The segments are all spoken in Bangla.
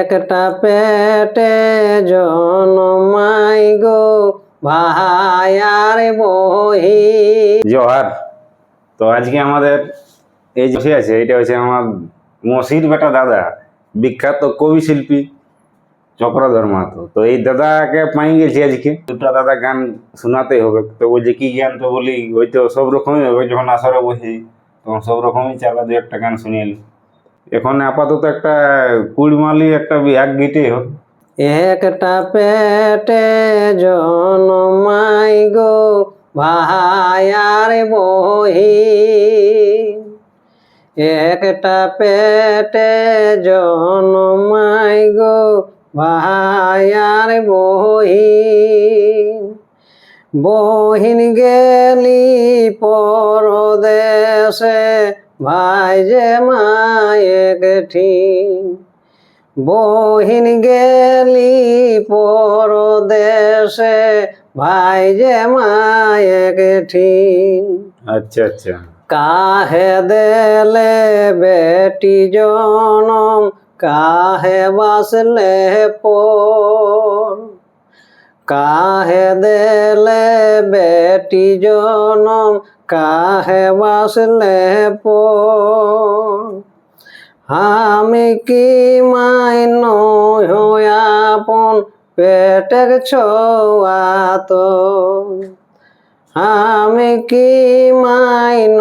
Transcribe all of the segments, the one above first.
একটা পেটে জন্মাই গো ভাই আর বহিন। জোহার। তো আজকে আমাদের এই যে বসে আছে, এটা হচ্ছে আমার মসির বেটা দাদা, বিখ্যাত কবি শিল্পী চক্রধর মাহাতো। তো এই দাদাকে পাই গেছি আজকে, দুটা দাদা গান শোনাতেই হবে। তো বলছে কি গান? তো বলি ওই তো সব রকমই হবে, যখন আসরে বসি তখন সব রকমই চালা, দু একটা গান শুনিয়ে নি। এখন আপাতত একটা কুড়মালি একটা এক গীতেই হোক। একটা পেটে জন্মাই গো ভাই আর বহিন। একটা পেটে জন্মাই গো ভাই আর বহিন। বহিন গেলি পরদেশে ভাই যে মায়েকটি। বহিন গেলি পরদেশে ভাই যে মায়েকটি। আচ্ছা আচ্ছা। কাহে দেলে বেটি জনম কাহে বাসলে পর। কাহে দেলে বেটি জনম কাহে বাসলে পর। আমি কি মাইন আপন পেটের ছোয়া তো। আমি কি মাইন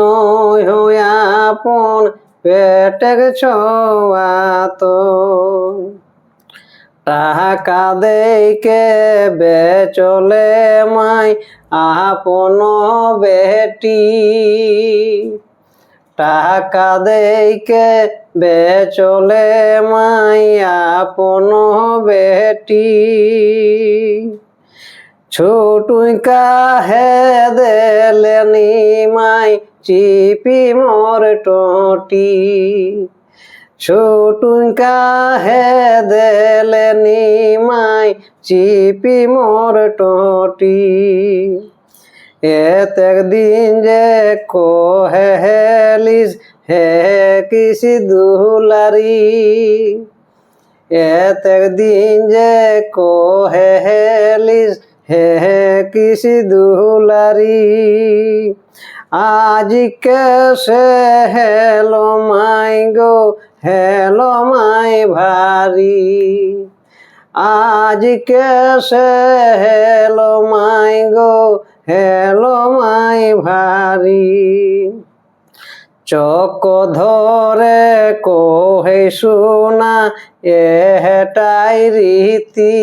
আপন পেটের ছোয়া তো। টাকা দেইকে বেচলে মাই আপন বেটি। টাকা দেইকে বেচলে মাই আপন বেটি। ছোটুই কাহে দেলে নিমাই চিপি মোর টোটি। ছোটুই কাহে দেলে নিমাই চিপি মোর টোটি। এতেক দিন যে কোহে হেলিস হে কিসি দুলারি। এতেক দিন যে কোহে হেলিস হে কিসি দুলারি। আজকে সে হেলো মাই গো হেলো মাই ভারি। আজকে সে হেলো মাই গো হেলো মাই ভারি। চক ধরে কোহে শোনা এটাই রীতি।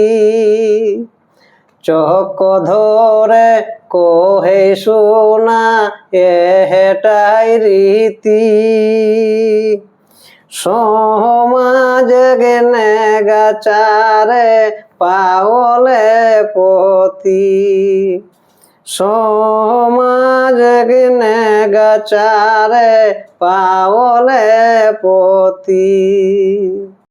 চক ধরে কোহে শোনা এটাই রীতি। সমাজ গেনে গাচারে পাওলে পতি। সমাজ গেনে গাচারে পাওলে পতি।